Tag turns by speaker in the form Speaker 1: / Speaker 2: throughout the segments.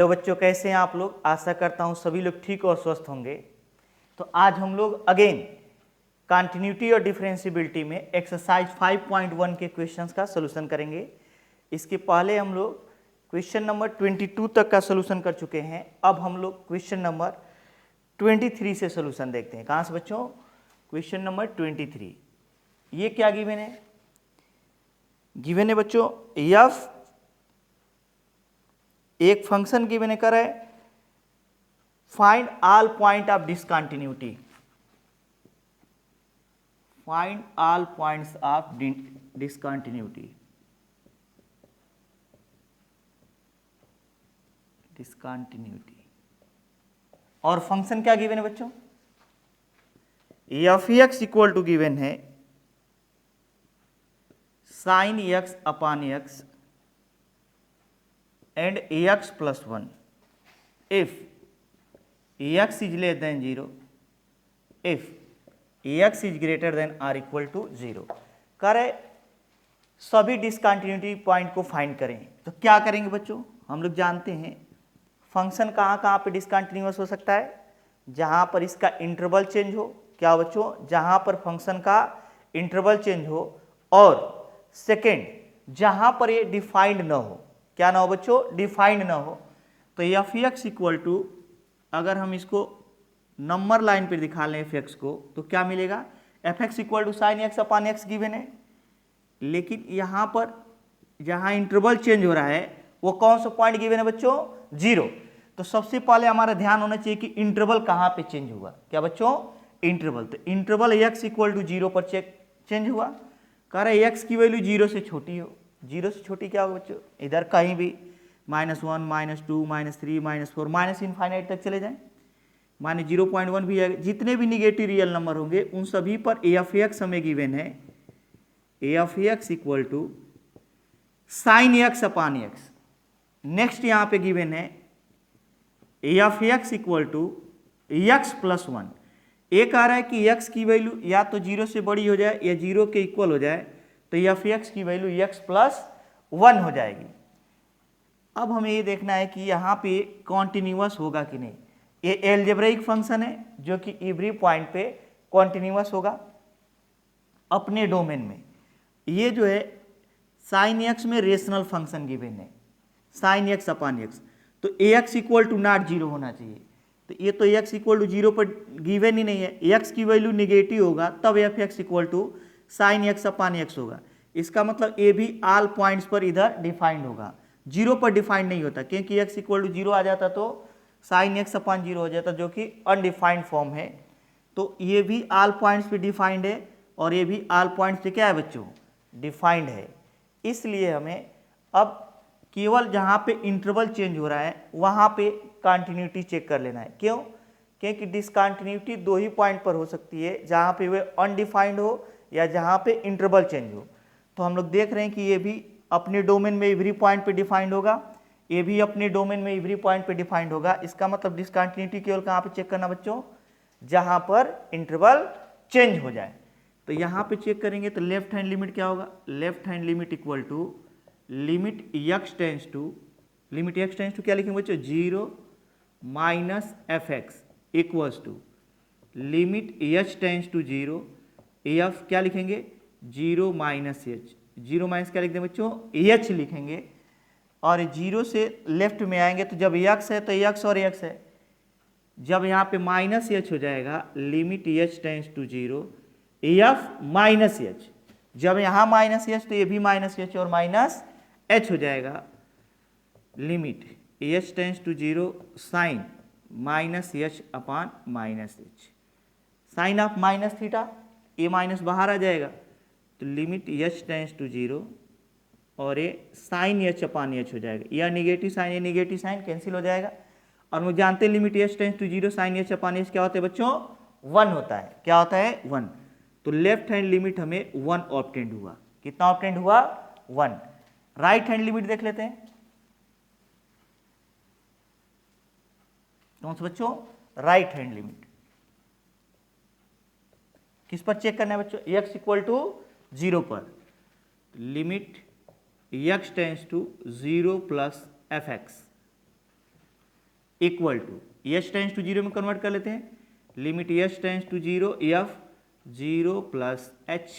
Speaker 1: तो बच्चों कैसे हैं आप लोग। आशा करता हूं सभी लोग ठीक और स्वस्थ होंगे। तो आज हम लोग अगेन कंटिन्यूटी और डिफरेंशिएबिलिटी में एक्सरसाइज 5.1 के क्वेश्चंस का सॉल्यूशन करेंगे। इसके पहले हम लोग क्वेश्चन नंबर 22 तक का सॉल्यूशन कर चुके हैं। अब हम लोग क्वेश्चन नंबर 23 से सॉल्यूशन देखते हैं। कहाँ से बच्चों? Question number 23। ये क्या गिवन है? गिवन है बच्चों एफ एक फंक्शन गिवन कर है, find all point of discontinuity. Find all points of discontinuity. Discontinuity और फंक्शन क्या गिवन है बच्चों? F x equal to given है sine X upon X and ax plus 1 if ax is less than 0, if ax is greater than or equal to 0। करें सभी discontinuity point को find करें। तो क्या करेंगे बच्चों? हम लोग जानते हैं फंक्शन कहाँ कहाँ पे डिसकंटिन्यूअस हो सकता है? जहाँ पर इसका इंटरवल चेंज हो। क्या बच्चों? जहाँ पर फंक्शन का इंटरवल चेंज हो। और सेकेंड जहाँ पर ये डिफाइंड न हो। क्या ना हो बच्चों? डिफाइंड ना हो। तो एफ एक्स इक्वल टू, अगर हम इसको नंबर लाइन पर दिखा लें एफ एक्स को, तो क्या मिलेगा? F x equal to sine X upon X given है। लेकिन यहाँ पर जहाँ इंटरवल चेंज हो रहा है वो कौन सा पॉइंट गिवन है बच्चों? 0। तो सबसे पहले हमारा ध्यान होना चाहिए कि इंटरवल कहाँ पे चेंज हुआ। क्या बच्चों? इंटरवल। तो इंटरवल एक्स इक्वल टू 0 पर चेंज हुआ। कह रहे एक्स की वैल्यू 0 से छोटी हो। 0 से छोटी क्या होगा बच्चों? इधर कहीं भी -1 -2 -3 -4 माइनस इनफाइनाइट तक चले जाएं। -0.1 भी है। जितने भी निगेटिव रियल नंबर होंगे उन सभी पर ए एफ एक्स हमें गिवन है। A F x equal to sine X upon X. Next यहाँ पे गिवन है A F x equal to X plus 1। एक आ रहा है कि एक्स की वैल्यू या तो 0 से बड़ी हो जाए या 0 के इक्वल हो जाए, तो एफ एक्स की वैल्यू एक्स प्लस 1 हो जाएगी। अब हमें ये देखना है कि यहाँ पे कॉन्टिन्यूअस होगा कि नहीं। ये एल्जेब्रिक फंक्शन है जो कि एवरी पॉइंट पे कॉन्टिन्यूअस होगा अपने डोमेन में। ये जो है साइन एक्स में रेशनल फंक्शन गिवन है, साइन एक्स अपॉन एक्स। तो ए एक्स इक्वल टू नॉट 0 होना चाहिए। तो ये तो एक्स इक्वल टू 0 पर गिवन ही नहीं है। एक्स की वैल्यू निगेटिव होगा तब F x equal to sine X upon X होगा। इसका मतलब ए भी ऑल पॉइंट्स पर इधर डिफाइंड होगा, 0 पर डिफाइंड नहीं होता, क्योंकि एक्स इक्वल टू 0 आ जाता तो साइन एक्स अपॉन 0 हो जाता, जो कि अनडिफाइंड फॉर्म है। तो ये भी ऑल पॉइंट्स पे डिफाइंड है और ये भी ऑल पॉइंट्स पे क्या है बच्चों? डिफाइंड है। इसलिए हमें अब केवल जहाँ पे इंटरवल चेंज हो रहा है वहाँ पे कंटिन्यूटी चेक कर लेना है। क्यों? क्योंकि डिसकंटिन्यूटी 2 ही पॉइंट पर हो सकती है, जहाँ पे वे अनडिफाइंड हो या जहाँ पे इंटरवल चेंज हो। तो हम लोग देख रहे हैं कि ये भी अपने डोमेन में एवरी पॉइंट पे डिफाइंड होगा, ये भी अपने डोमेन में एवरी पॉइंट पे डिफाइंड होगा। इसका मतलब डिसकंटिन्यूटी केवल कहाँ पे चेक करना बच्चों? जहाँ पर इंटरवल चेंज हो जाए। तो यहाँ पे चेक करेंगे तो लेफ्ट हैंड लिमिट क्या होगा? Left hand limit equal to limit x tends to, limit x tends to क्या लिखेंगे बच्चों? 0 minus F x equals to limit H tends to 0 F क्या लिखेंगे? 0 माइनस एच। 0 माइनस क्या लिख दें बच्चों? एच लिखेंगे। और 0 से लेफ्ट में आएंगे तो जब एक्स है तो एक्स और एक्स है, जब यहाँ पे माइनस एच हो जाएगा limit H tends to 0 F minus H. जब यहाँ माइनस एच तो ये भी माइनस एच और माइनस एच हो जाएगा। Limit H tends to 0 sine minus H upon minus H. Sine of minus theta, ए माइनस बाहर आ जाएगा तो लिमिट एच टेंस टू 0 और ये साइन एच अपॉन एच हो जाएगा। या निगेटिव साइन, ये निगेटिव साइन कैंसिल हो जाएगा। और हम जानते हैं limit H tends to 0 sine H upon H क्या होता है बच्चों? 1 होता है। क्या होता है? 1। तो लेफ्ट हैंड लिमिट हमें 1 ऑब्टेंड हुआ। कितना ऑब्टेंड हुआ? 1। राइट हैंड लिमिट देख लेते हैं। कौन सा बच्चों? Right hand limit. किस पर चेक करना है बच्चों? एक्स इक्वल टू 0 पर। Limit x tends to 0 plus F x equal to H tends to zero में कन्वर्ट कर लेते हैं, limit H tends to zero F zero plus H,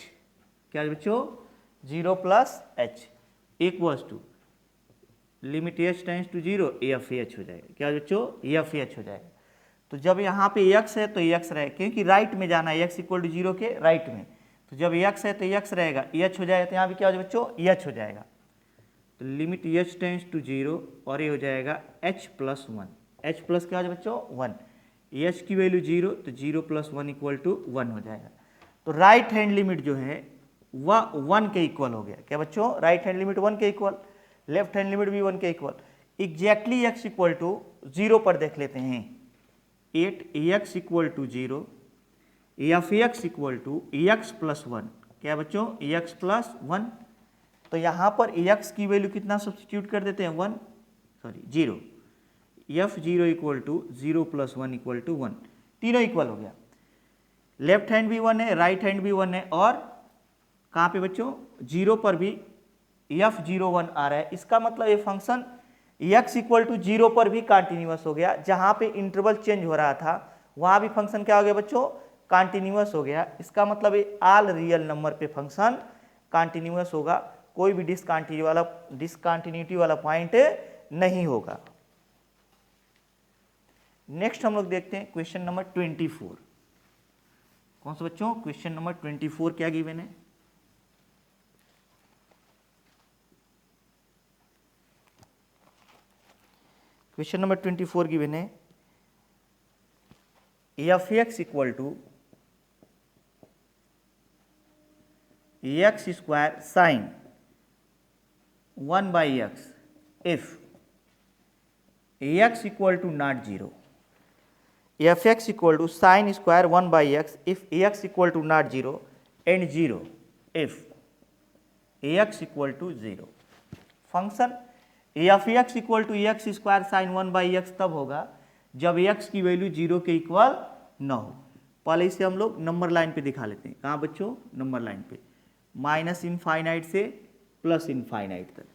Speaker 1: क्या बच्चों, zero plus H equals to limit H tends to zero F H हो जाएगा, क्या बच्चों, एफ एच हो जाएगा। तो जब यहाँ पे एक्स है तो एक्स रहेगा, क्योंकि राइट में जाना है, एक्स इक्वल टू जीरो के राइट में, तो जब एक्स है तो एक्स रहेगा, एच हो जाएगा, तो यहाँ भी क्या हो जाएगा बच्चों, एच हो जाएगा। तो limit H tends to zero और ये हो जाएगा H plus one, H plus क्या हो जाएगा बच्चों, वन, एच की वैल्यू जीरो, तो zero plus one equal to one हो जाएगा। तो राइट हैंड लिमिट जो है वह वन के इक्वल हो गया, क्या बच्चों, राइट हैंड लिमिट वन के इक्वल, लेफ्ट हैंड लिमिट भी वन के equal. Exactly x equal to zero पर देख लेते हैं, at x equal to zero, F x equal to X plus one, क्या बच्चों, एक्स प्लस वन। तो यहाँ पर एक्स की वैल्यू कितना सब्स्टिट्यूट कर देते हैं, one, sorry zero, F zero equal to zero plus one equal to one, तीनों इक्वल हो गया। लेफ्ट हैंड भी वन है, राइट हैंड भी वन है, और कहाँ पे बच्चों, जीरो पर भी एफ जीरो वन आ रहा है। इसका मतलब ये function x equal to zero पर भी कॉन्टिन्यूअस हो गया, जहाँ पे इंटरवल चेंज हो रहा था वहाँ भी फंक्शन क्या हो गया बच्चों, कॉन्टिन्यूअस हो गया। इसका मतलब ये ऑल रियल नंबर पे फंक्शन कॉन्टिन्यूअस होगा, कोई भी डिसकंटिन्यूटी वाला पॉइंट नहीं होगा। नेक्स्ट हम लोग देखते हैं क्वेश्चन नंबर 24। कौन सा बच्चों, क्वेश्चन नंबर 24 क्या गिवन है, क्वेश्चन नंबर 24 गिवन है, F x equal to x square sine one by X if x equal to not zero, F x equal to sine square one by X if x equal to not zero and zero if x equal to zero. Function F x equal to x square sine one by X तब होगा जब x की value zero के equal न हो। पहले इसे हम लोग नंबर लाइन पे दिखा लेते हैं, कहाँ बच्चों, नंबर लाइन पे, माइनस इनफाइनाइट से प्लस इनफाइनाइट तक।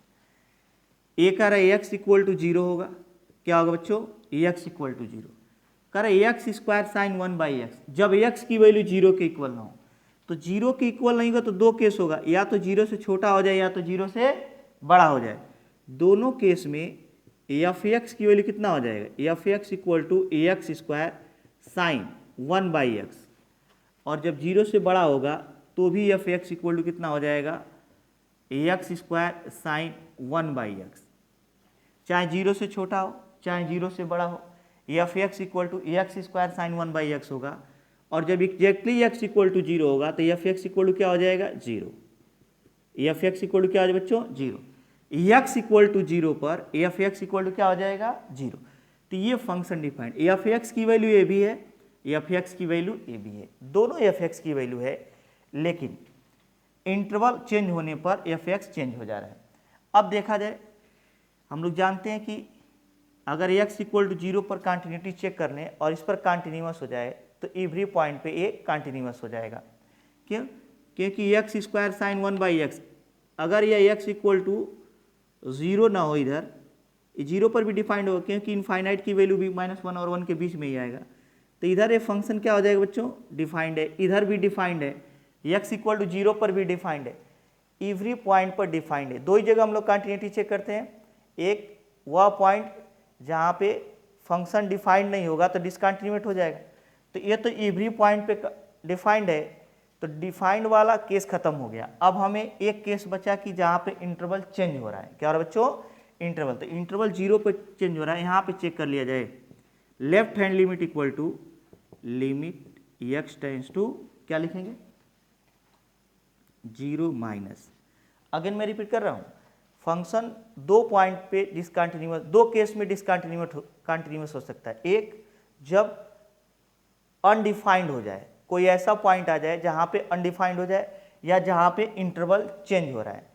Speaker 1: ए कह रहा है एक्स इक्वल टू जीरो होगा, क्या होगा बच्चों, एक्स इक्वल टू जीरो। कह रहा है x square sine one by x, जब एक्स की वैल्यू जीरो के इक्वल ना हो, तो जीरो के इक्वल नहीं होगा तो दो केस होगा, या तो जीरो से छोटा हो जाए या तो जीरो से बड़ा हो जाए। दोनों केस में एफ एक्स की वैल्यू कितना हो जाएगा, F x equal to x square sine one by X, और जब जीरो से बड़ा होगा तो भी एफ एक्स इक्वल टू कितना हो जाएगा, x square sine one by x, चाहे जीरो से छोटा हो चाहे जीरो से बड़ा हो, f x equal to x square sine one by x होगा। और जब exactly x equal to zero होगा तो एफ एक्स इक्वल टू क्या हो जाएगा, zero, F x equal to क्या हो जाएगा बच्चों, zero. X equal to zero पर एफ एक्स इक्वल टू क्या हो जाएगा, जीरो। तो ये फंक्शन डिफाइंड, एफ एक्स की वैल्यू ए भी है, एफ एक्स की वैल्यू ए भी है, दोनों एफ एक्स की वैल्यू है, लेकिन इंटरवल चेंज होने पर एफ एक्स चेंज हो जा रहा है। अब देखा जाए, हम लोग जानते हैं कि अगर एक्स इक्वल टू जीरो पर कॉन्टिन्यूटी चेक कर लें और इस पर कॉन्टिन्यूअस हो जाए तो एवरी पॉइंट पे ए कॉन्टिन्यूअस हो जाएगा। क्यों, क्योंकि x square sine one by x, अगर यह एक्स इक्वल टू जीरो ना हो, इधर जीरो पर भी डिफाइंड होगा, क्योंकि इनफाइनाइट की वैल्यू भी माइनस वन और वन के बीच में ही आएगा, तो इधर ये फंक्शन क्या हो जाएगा बच्चों, डिफाइंड है, इधर भी डिफाइंड है, एक्स इक्वल टू जीरो पर भी डिफाइंड है, एवरी पॉइंट पर डिफाइंड है। दो ही जगह हम लोग कॉन्टिन्यूटी चेक करते हैं, एक वह पॉइंट जहाँ पे फंक्शन डिफाइंड नहीं होगा तो डिसकंटिन्यूएट हो जाएगा, तो ये तो एवरी पॉइंट पे डिफाइंड है, तो डिफाइंड वाला केस खत्म हो गया। अब हमें एक केस बचा कि जहाँ पे इंटरवल चेंज हो रहा है, क्या हो रहा है बच्चों, इंटरवल, तो इंटरवल जीरो पे चेंज हो रहा है, यहाँ पे चेक कर लिया जाए, left hand limit equal to limit x tends to, क्या लिखेंगे, जीरो माइनस, अगेन मैं रिपीट कर रहा हूँ, फंक्शन दो पॉइंट पे डिसकंटिन्यूअस, दो केस में डिसकंटिन्यूअस हो सकता है। एक जब अनडिफाइंड हो जाए, कोई ऐसा पॉइंट आ जाए जहाँ पे अनडिफाइंड हो जाए या जहाँ पे इंटरवल चेंज हो रहा है,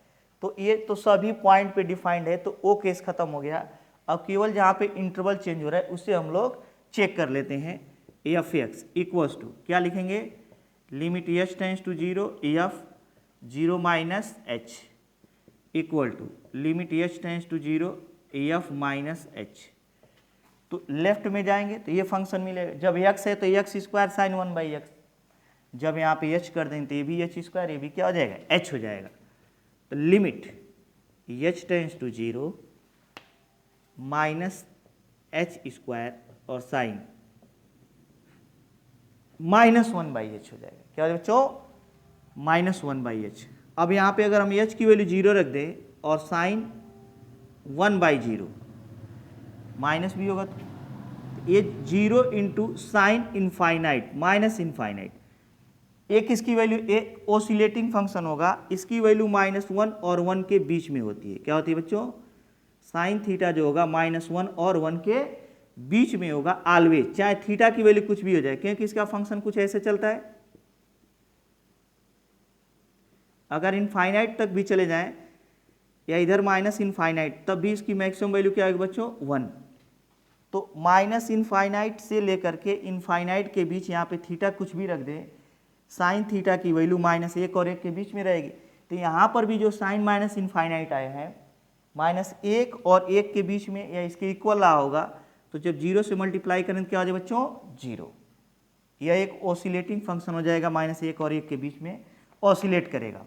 Speaker 1: तो ये तो सभी पॉइंट पे डिफाइंड है, तो वो केस खत्म हो गया। अब केवल जहाँ पे इंटरवल चेंज हो रहा है उसे हम लोग चेक कर लेते हैं। एफ एक्स इक्वल्स टू क्या लिखेंगे, limit H tends to zero F zero minus h equal to limit H tends to zero f minus H. तो लेफ्ट में जाएंगे तो ये फंक्शन मिलेगा। जब x है तो x स्क्वायर साइन 1/x, जब यहाँ पे h कर देंगे तो ये भी h स्क्वायर, ये भी क्या हो जाएगा, h हो जाएगा। तो limit h tends to 0 minus h square और साइन -1/h हो जाएगा। क्या हो जाएगा बच्चों, -1/h। अब यहाँ पे अगर हम h की वैल्यू 0 रख दें और साइन 1/0 माइनस भी होगा तो ये 0 into sine infinite minus infinite, एक इसकी वैल्यू एक ओसिलेटिंग फंक्शन होगा, इसकी वैल्यू -1 और 1 के बीच में होती है। क्या होती है बच्चों, साइन थीटा जो होगा -1 और 1 के बीच में होगा ऑलवेज, चाहे थीटा की वैल्यू कुछ भी हो जाए, क्योंकि इसका फंक्शन कुछ ऐसे चलता है। अगर इनफाइनाइट तक भी चले जाएं या इधर माइनस इनफाइनाइट, तब भी इसकी मैक्सिमम वैल्यू क्या आएगी बच्चों, 1। तो माइनस इनफाइनाइट से लेकर के इनफाइनाइट के बीच यहाँ पे थीटा कुछ भी रख दे, साइन थीटा की वैल्यू -1 और 1 के बीच में रहेगी। तो यहाँ पर भी जो साइन माइनस इनफाइनाइट आया है -1 और 1 के बीच में या इसके इक्वल रहा होगा, तो जब 0 से मल्टीप्लाई करें तो क्या हो जाएगा बच्चों, 0। यह एक ऑसिलेटिंग फंक्शन हो जाएगा, -1 और 1 के बीच में ऑसिलेट करेगा।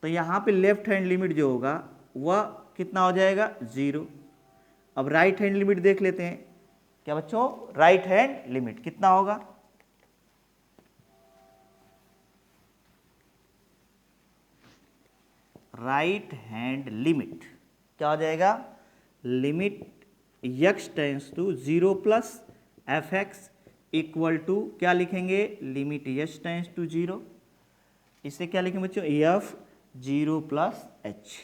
Speaker 1: तो यहाँ पे लेफ्ट हैंड लिमिट जो होगा वह कितना हो जाएगा, 0। अब राइट हैंड लिमिट देख लेते हैं। क्या बच्चों, राइट हैंड लिमिट कितना होगा, राइट हैंड लिमिट क्या हो जाएगा, limit x tends to 0 plus fx equal to क्या लिखेंगे, लिमिट h टेंस टू 0, इसे क्या लिखेंगे बच्चों, f 0 प्लस h,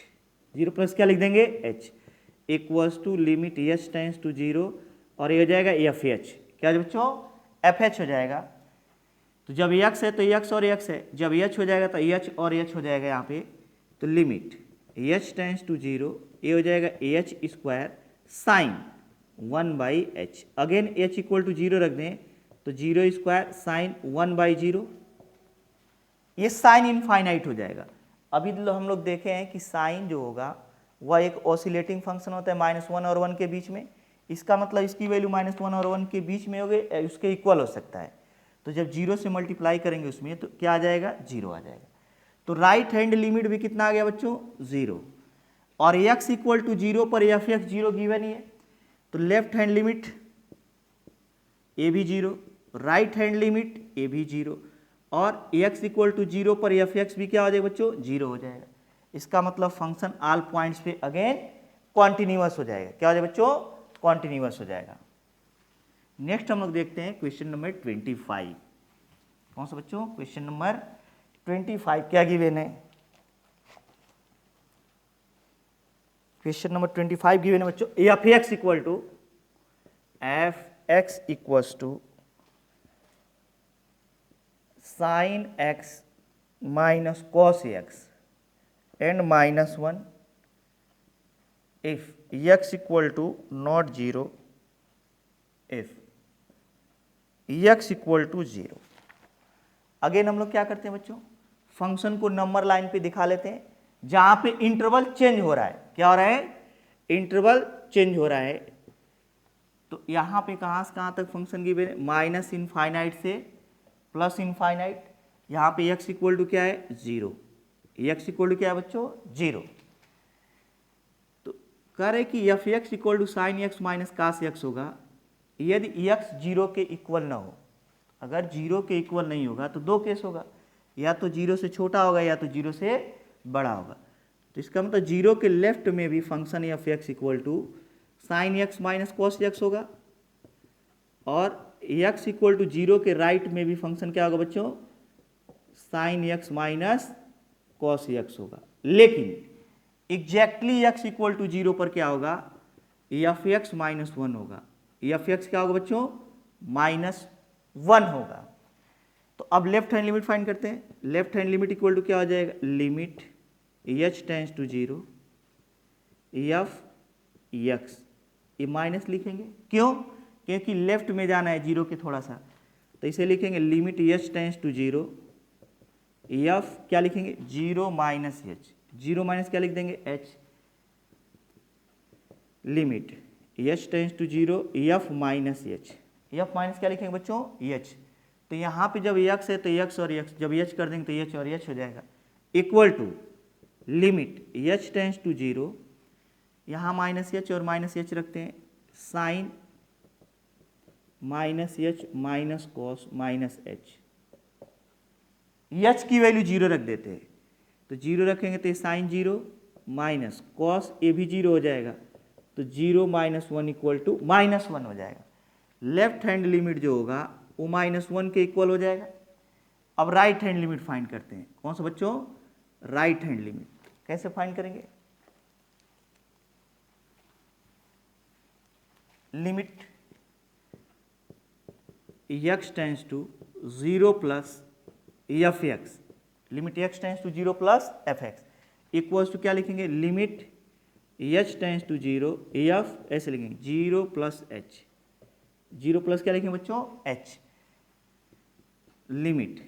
Speaker 1: 0 प्लस क्या लिख देंगे h equals to limit h tends to 0 और ये हो जाएगा fh, क्या बच्चों, fh हो जाएगा। तो जब x है तो x और x है, जब h हो जाएगा तो h और h हो जाएगा यहाँ पे। तो लिमिट h टेंस टू 0, ये हो जाएगा h square sine 1/h, again h equal to 0 रख दें तो 0 स्क्वायर साइन 1/0, ये साइन इनफाइनाइट हो जाएगा। अभी हम लोग देखे हैं कि साइन जो होगा वह एक ऑसिलेटिंग फंक्शन होता है -1 और 1 के बीच में, इसका मतलब इसकी वैल्यू -1 और 1 के बीच में हो गई, उसके इक्वल हो सकता है। तो जब 0 से मल्टीप्लाई करेंगे उसमें तो क्या आ जाएगा, 0 आ जाएगा। तो राइट हैंड लिमिट भी कितना आ गया बच्चों, 0, और x इक्वल टू 0 पर fx 0 गिवन ही है, तो लेफ्ट हैंड लिमिट ये भी 0, राइट हैंड लिमिट ये भी 0, और x इक्वल टू 0 पर fx भी क्या हो जाएगा बच्चों, 0 हो जाएगा। इसका मतलब फंक्शन ऑल पॉइंट्स पे अगेन कॉन्टिन्यूअस हो जाएगा। क्या हो जाएगा बच्चों, कॉन्टिन्यूअस हो जाएगा। नेक्स्ट हम लोग देखते हैं क्वेश्चन नंबर 25। कौन सा बच्चों, क्वेश्चन नंबर 25 क्या गिवन है, क्वेश्चन नंबर 25 गिवन है बच्चों, fx equals to sine x minus cos x and -1 if x equal to not 0, if x equal to 0। Again हम लोग क्या करते हैं बच्चों, फंक्शन को नंबर लाइन पे दिखा लेते हैं जहां पे इंटरवल चेंज हो रहा है। क्या हो रहा है, इंटरवल चेंज हो रहा है। तो यहां पे कहां से कहां तक फंक्शन की माइनस इनफाइनाइट से प्लस इनफाइनाइट, यहाँ पे x इक्वल टू क्या है, 0, x इक्वल टू क्या है बच्चों, 0। तो कह रहे कि fx equal to sine x minus cos x होगा यदि x 0 के इक्वल ना हो। अगर 0 के इक्वल नहीं होगा तो दो केस होगा, या तो 0 से छोटा होगा या तो 0 से बड़ा होगा। तो इसका मतलब 0 के लेफ्ट में भी function fx equal to sine x minus cos x होगा, और x इक्वल टू 0 के राइट में भी फंक्शन क्या होगा बच्चों, sine x minus cos x होगा। लेकिन एग्जैक्टली x इक्वल टू 0 पर क्या होगा, fx -1 होगा। fx क्या होगा बच्चों, -1 होगा। तो अब लेफ्ट हैंड लिमिट फाइंड करते हैं। Left hand limit equal to क्या हो जाएगा, limit h tends to 0 f(x), ये माइनस लिखेंगे, क्यों, क्योंकि लेफ्ट में जाना है 0 के थोड़ा सा, तो इसे लिखेंगे limit h tends to 0 f क्या लिखेंगे, 0 माइनस h, 0 माइनस क्या लिख देंगे h, limit H tends to zero f minus h, f minus क्या लिखेंगे बच्चों एच, तो यहाँ पे जब एक्स है तो एक्स और एक्स, जब एच कर देंगे तो एच और एच हो जाएगा, equal to limit H tends to zero, यहाँ माइनस एच और माइनस एच रखते हैं, sine minus h minus cos minus h, h की वैल्यू जीरो रख देते हैं, तो जीरो रखेंगे तो sine zero minus cos a भी जीरो हो जाएगा, तो zero minus one equal to minus one हो जाएगा। लेफ्ट हैंड लिमिट जो होगा वो माइनस वन के इक्वल हो जाएगा। अब राइट हैंड लिमिट फाइंड करते हैं, कौन सा बच्चों, राइट हैंड लिमिट कैसे फाइंड करेंगे, limit x tends to zero plus F x, limit x tends to zero plus F x equals to क्या लिखेंगे, limit H tends to zero f, ऐसे लिखेंगे zero plus h, zero plus क्या लिखेंगे बच्चों h, limit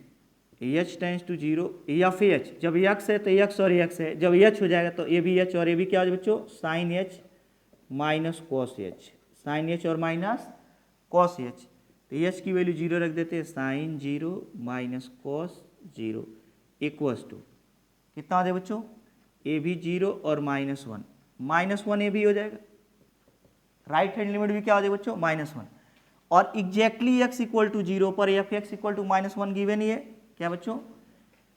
Speaker 1: H tends to zero F h, जब x है तो एक्स और एक्स है, जब एच हो जाएगा तो ए भी एच और ए भी क्या हो जाएगा बच्चों, sine h minus cos h, sine h और माइनस कॉस एच, तो एच की वैल्यू जीरो रख देते हैं, sine zero minus cos zero equals to कितना हो जाए बच्चों, ए भी जीरो और माइनस वन ए भी हो जाएगा, राइट हैंड लिमिट भी क्या हो जाएगा बच्चों माइनस वन, और exactly x equal to zero पर F x equal to minus one given ही है, क्या बच्चों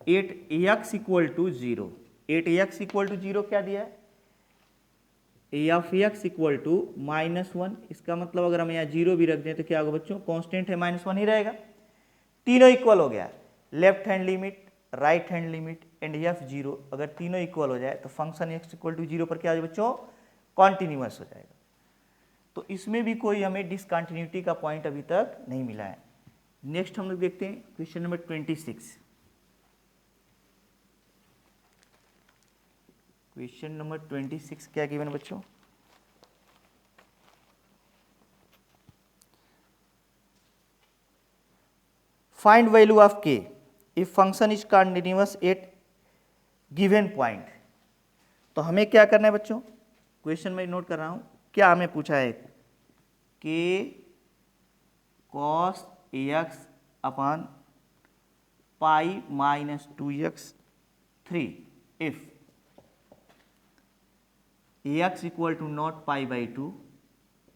Speaker 1: 8x equal to zero, 8x equal to zero क्या दिया है, F x equal to minus one, इसका मतलब अगर हम यहाँ जीरो भी रख दें तो क्या होगा बच्चों, कांस्टेंट है माइनस वन ही रहेगा, तीनों इक्वल हो गया, left hand limit right hand limit and f zero, अगर तीनों इक्वल हो जाए तो function x equal to zero पर क्या हो जाए बच्चों, कॉन्टिन्यूअस हो जाएगा। तो इसमें भी कोई हमें डिसकंटिन्यूटी का पॉइंट अभी तक नहीं मिला है। नेक्स्ट हम लोग देखते हैं क्वेश्चन नंबर 26, क्वेश्चन नंबर 26 क्या गिवन बच्चों, फाइंड वैल्यू ऑफ के if function is continuous at given point. तो हमें क्या करना है बच्चों, क्वेश्चन में नोट कर रहा हूं, क्या हमें पूछा है, k cos x upon pi minus two x three if x equal to not pi by two,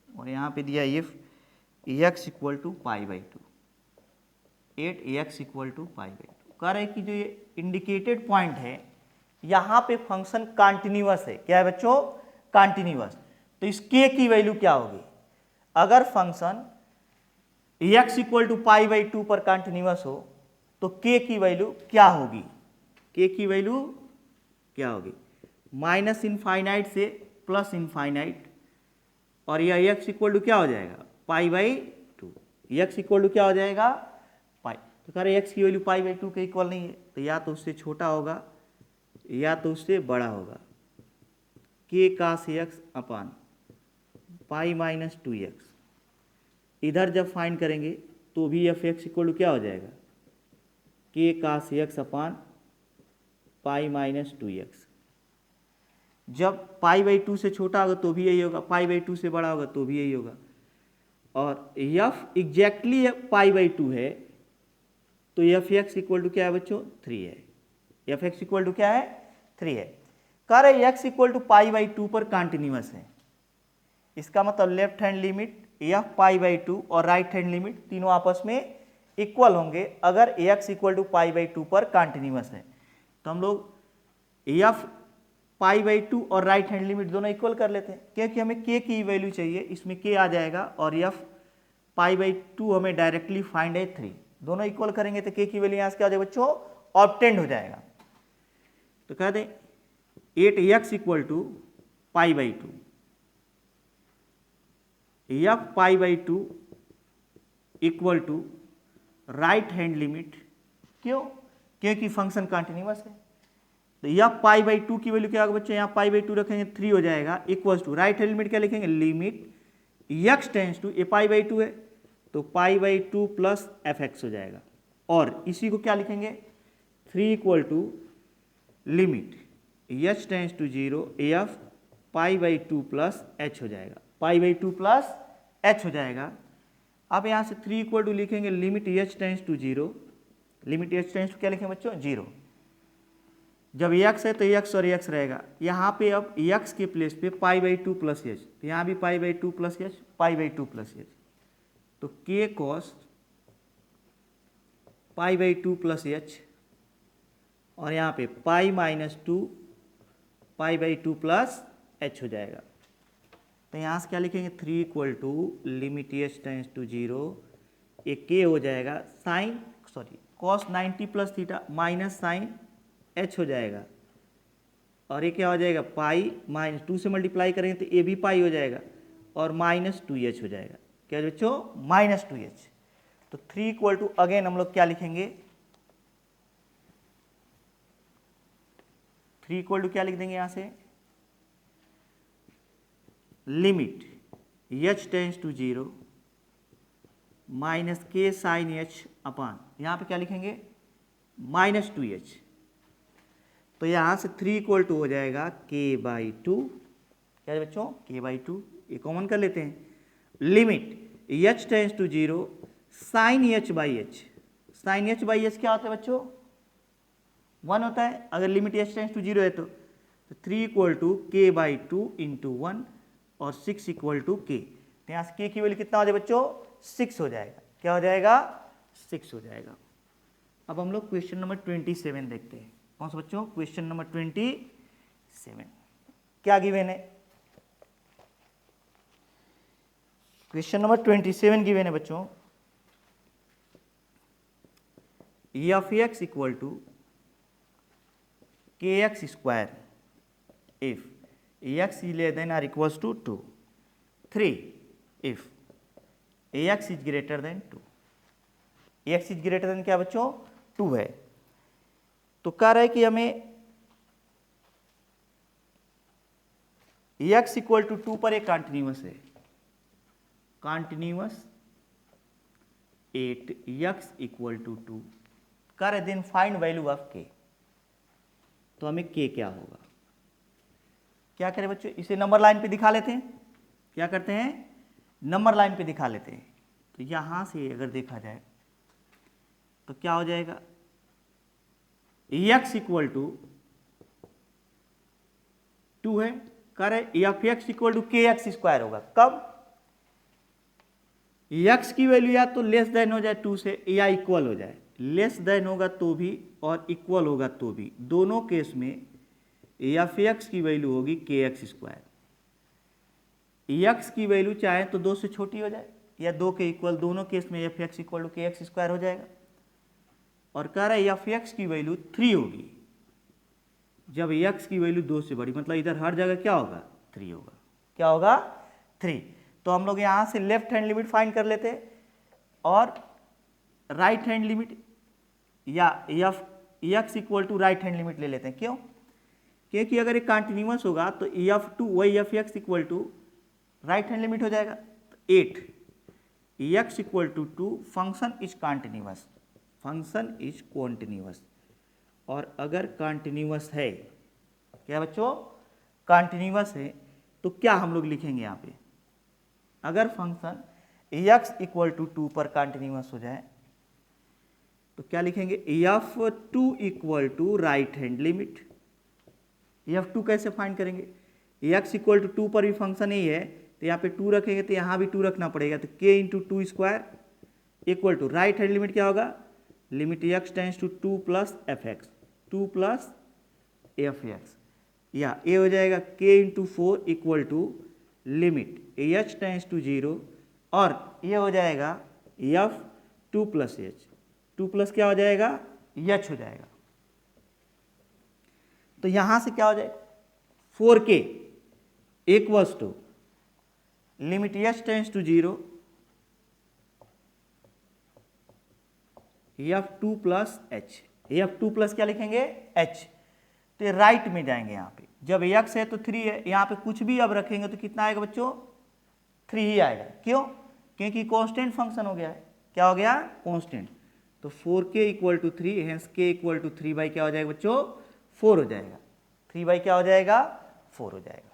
Speaker 1: और यहाँ पे दिया if x equal to pi by two, at x equal to pi by two. कह रहे हैं कि जो ये इंडिकेटेड पॉइंट है यहाँ पे फंक्शन कंटिन्यूअस है, क्या है बच्चों कंटिन्यूअस, तो इस के की वैल्यू क्या होगी, अगर function x equal to pi by two पर कंटिन्यूअस हो तो के की वैल्यू क्या होगी, के की वैल्यू क्या होगी, माइनस इनफाइनाइट से प्लस इनफाइनाइट, और यह एक्स इक्वल टू क्या हो जाएगा pi by two, x equal to क्या हो जाएगा पाई, तो कह रहे एक्स की वैल्यू पाई बाई टू के इक्वल नहीं है, तो या तो उससे छोटा होगा या तो उससे बड़ा होगा, के कास एक्स अपान पाई माइनस टू एक्स, इधर जब फाइंड करेंगे तो भी एफ एक्स इक्वल टू क्या हो जाएगा, के कास एक्स अपान पाई माइनस टू एक्स, जब पाई बाई टू से छोटा होगा तो भी यही होगा, पाई बाई टू से बड़ा होगा तो भी यही होगा, और F exactly pi by two है तो एफ एक्स इक्वल टू क्या है बच्चों थ्री है, एफ एक्स इक्वल टू क्या है थ्री है। कह रहे x equal to pi by two पर कंटिन्यूअस है, इसका मतलब left hand limit f pi by two और राइट हैंड लिमिट तीनों आपस में इक्वल होंगे अगर x equal to pi by two पर कंटिन्यूअस है। तो हम लोग एफ पाई बाई टू और राइट हैंड लिमिट दोनों इक्वल कर लेते हैं, क्योंकि हमें के की वैल्यू चाहिए, इसमें के आ जाएगा और एफ पाई बाई टू हमें डायरेक्टली फाइंड है थ्री, दोनों इक्वल करेंगे तो के की वैल्यू यहाँ से क्या हो जाएगा बच्चों ऑब्टेंड हो जाएगा। तो कह दें at x equal to pi by two, f pi by two equal to right hand limit, क्यों क्योंकि फंक्शन कंटिन्यूअस है, तो एफ पाई बाई टू की वैल्यू क्या होगा बच्चों, यहाँ पाई बाई टू रखेंगे थ्री हो जाएगा, equals to right hand limit क्या लिखेंगे limit x tends to, a pi by two है तो pi by two plus F x हो जाएगा, और इसी को क्या लिखेंगे three equal to limit H tends to zero f pi by two plus h हो जाएगा। Pi by two plus h हो जाएगा। अब यहाँ से 3 इक्वल टू लिखेंगे limit H tends to zero, limit H tends to क्या लिखेंगे बच्चों, जीरो। जब एक्स है तो एक्स और एक्स रहेगा, यहाँ पे अब एक्स के प्लेस पे pi by two plus h, तो यहाँ भी pi by two plus h, pi by two plus h, तो k cos pi by two plus h, और यहाँ पे pi minus two pi by two plus h हो जाएगा। तो यहाँ से क्या लिखेंगे 3 equal to limit H tends to zero, ये के हो जाएगा sine cos 90 plus theta minus sine h हो जाएगा, और ये क्या हो जाएगा पाई माइनस टू से मल्टीप्लाई करेंगे तो ये भी पाई हो जाएगा, और माइनस टू एच हो जाएगा। क्या बच्चों, माइनस टू एच। तो 3 इक्वल टू अगेन हम लोग क्या लिखेंगे, 3 इक्वल टू क्या लिख देंगे यहाँ से, limit H tends to zero minus k sine h upon, यहाँ पे क्या लिखेंगे माइनस टू एच। तो यहाँ से 3 इक्वल टू हो जाएगा के बाई टू, क्या है बच्चों, के बाई टू, ये कॉमन कर लेते हैं, limit H tends to zero sine h by h, sine h by h क्या होता है बच्चों, 1 होता है, अगर limit H tends to zero है तो 3 equal to k by two into 1 और 6 इक्वल टू के, तो यहाँ से के की वैल्यू कितना हो जाएगा बच्चों, 6 हो जाएगा। क्या हो जाएगा, 6 हो जाएगा। अब हम लोग क्वेश्चन नंबर 27 देखते हैं। कौन सा बच्चों, क्वेश्चन नंबर 27 क्या गिवन है, क्वेश्चन नंबर 27 गिवन है बच्चों, F x equal to k x square if x is less than or equals to 2, 3 if x is greater than 2, x is greater than क्या बच्चों, 2 है। तो कह रहा है कि हमें x इक्वल टू 2 पर एक कॉन्टिन्यूअस है, कॉन्टिन्यूअस 8x इक्वल टू 2, कह रहे then find value of k। तो हमें k क्या होगा, क्या करें बच्चों, इसे नंबर लाइन पे दिखा लेते हैं, क्या करते हैं नंबर लाइन पे दिखा लेते हैं। तो यहां से अगर देखा जाए तो क्या हो जाएगा, x इक्वल टू 2 है, कह रहे F x equal to k x square होगा, कब, x की वैल्यू या तो लेस देन हो जाए 2 से या इक्वल हो जाए, लेस देन होगा तो भी और इक्वल होगा तो भी, दोनों केस में एफ एक्स की वैल्यू होगी के एक्स स्क्वायर। एक्स की वैल्यू चाहे तो 2 से छोटी हो जाए या 2 के इक्वल, दोनों केस में F x equal to k x square हो जाएगा। और कह रहा है एफ एक्स की वैल्यू 3 होगी जब एक्स की वैल्यू 2 से बड़ी, मतलब इधर हर जगह क्या होगा 3 होगा, क्या होगा 3। तो हम लोग यहाँ से लेफ्ट हैंड लिमिट फाइंड कर लेते हैं और राइट हैंड लिमिट या f x equal to right hand limit ले लेते हैं। क्यों, क्योंकि अगर ये कॉन्टिन्यूअस होगा तो एफ टू वही f x equal to right hand limit हो जाएगा, 8 x equal to 2, function is continuous, function is continuous. और अगर कॉन्टिन्यूअस है, क्या बच्चों कॉन्टिन्यूअस है, तो क्या हम लोग लिखेंगे यहाँ पे, अगर फंक्शन एक्स इक्वल टू 2 पर कॉन्टिन्यूअस हो जाए तो क्या लिखेंगे, f two equal to right hand limit. F two कैसे फाइंड करेंगे, एक्स इक्वल टू 2 पर भी फंक्शन ही है तो यहाँ पे 2 रखेंगे तो यहाँ भी 2 रखना पड़ेगा, तो k into 2 square equal to right hand limit क्या होगा, limit x tends to 2 plus F x, 2 plus F x, या ए हो जाएगा k into 4 equal to limit H tends to 0, और ये हो जाएगा एफ 2 प्लस एच, 2 प्लस क्या हो जाएगा एच हो जाएगा। तो यहां से क्या हो जाएगा 4k equals to limit H tends to 0 f 2 plus h, f 2 plus क्या लिखेंगे एच, तो ये राइट में जाएंगे, यहाँ पे जब एक्स है तो 3 है, यहाँ पे कुछ भी अब रखेंगे तो कितना आएगा बच्चों 3 ही आएगा। क्यों, क्योंकि कांस्टेंट फंक्शन हो गया है, क्या हो गया कांस्टेंट। तो 4k equal to 3, hence k equal to 3 by क्या हो जाएगा बच्चों 4 हो जाएगा, 3 बाई क्या हो जाएगा 4 हो जाएगा।